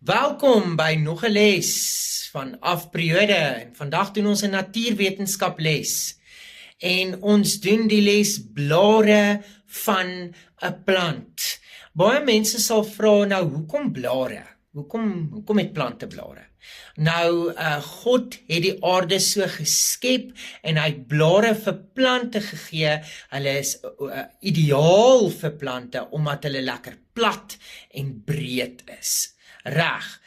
Welkom by nog 'n les van afperiode en vandag doen ons 'n natuurwetenskap les. En ons doen die les blare van 'n plant. Baie mense sal vra nou hoekom blare? Hoekom het plante blare? Nou God het die aarde so geskep en hy het blare vir plante gegee. Hulle is ideaal vir plante omdat hulle lekker plat en breed is. Reg.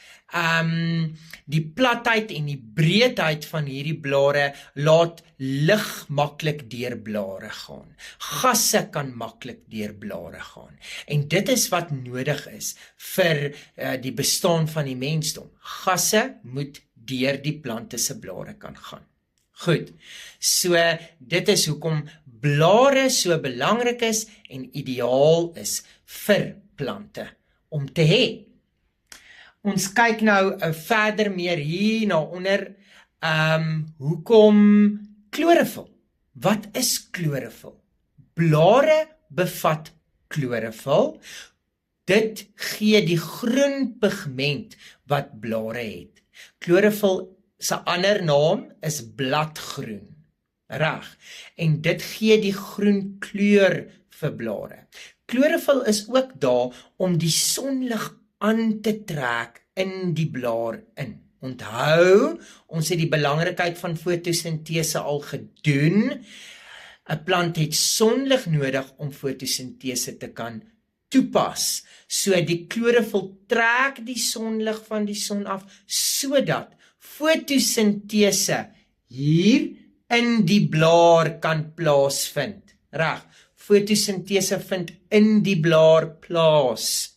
Die platheid en die breedheid van hierdie blare laat lig maklik deur blare gaan. Gasse kan maklik deur blare gaan. En dit is wat nodig is vir die bestaan van die mensdom. Gasse moet deur die plante se blare kan gaan. Goed. So dit is hoekom blare so belangrik is en ideaal is vir plante om te hê. Ons kyk nou verder meer hier na onder, hoekom chlorofil? Wat is chlorofil? Blare bevat chlorofil. Dit gee die groen pigment wat blare het. Chlorofil se ander naam is bladgroen. Reg. En dit gee die groen kleur vir blare. Chlorofil is ook daar om die sonlig aan te trek in die blaar in. Onthou, ons het die belangrikheid van fotosintese al gedoen. 'n Plant het sonlig nodig om fotosintese te kan toepas. So die chlorofil trek die sonlig van die son af, sodat fotosintese hier in die blaar kan plaasvind. Reg, fotosintese vind in die blaar plaas.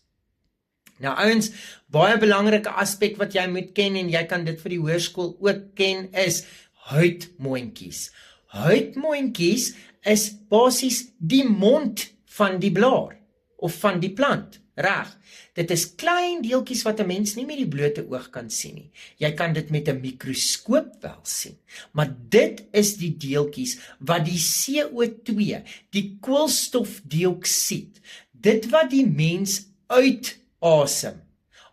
Nou ouens, baie belangrike aspek wat jy moet ken en jy kan dit vir die hoërskool ook ken is huidmondjies. Huidmondjies is basies die mond van die blaar of van die plant, reg. Dit is klein deeltjies wat 'n mens nie met die blote oog kan sien nie. Jy kan dit met 'n mikroskoop wel sien, maar dit is die deeltjies wat die CO2, die koolstofdioksied, dit wat die mens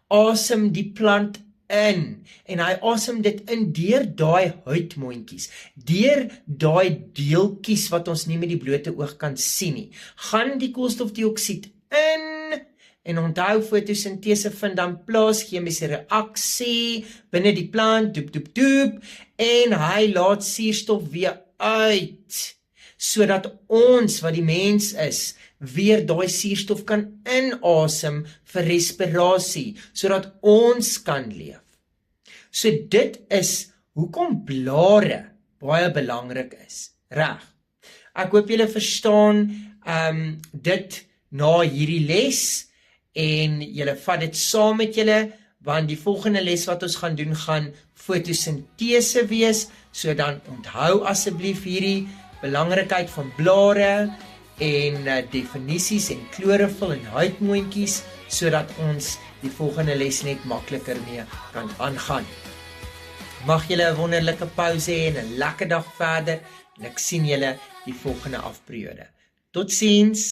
asem die plant in en hy asem dit in deur daai huidmondjies, deur daai deeltjies wat ons nie met die blote oog kan sien nie, gaan die koolstofdioksied in en onthou fotosintese vind dan plaas, chemiese reaksie binne die plant, doep en hy laat suurstof weer uit sodat ons wat die mens is weer daai suurstof kan inasem vir respirasie, sodat ons kan leef. So dit is hoekom blare baie belangrik is. Reg. Ek hoop julle verstaan dit na hierdie les en julle vat dit saam met julle, want die volgende les wat ons gaan doen gaan fotosintese wees, so dan onthou asseblief hierdie belangrikheid van blare en definisies en chlorofil en huidmondjies, sodat ons die volgende les net makliker mee kan aangaan. Mag julle 'n wonderlike pouse hê en 'n lekker dag verder en ek sien julle die volgende afperiode. Totsiens!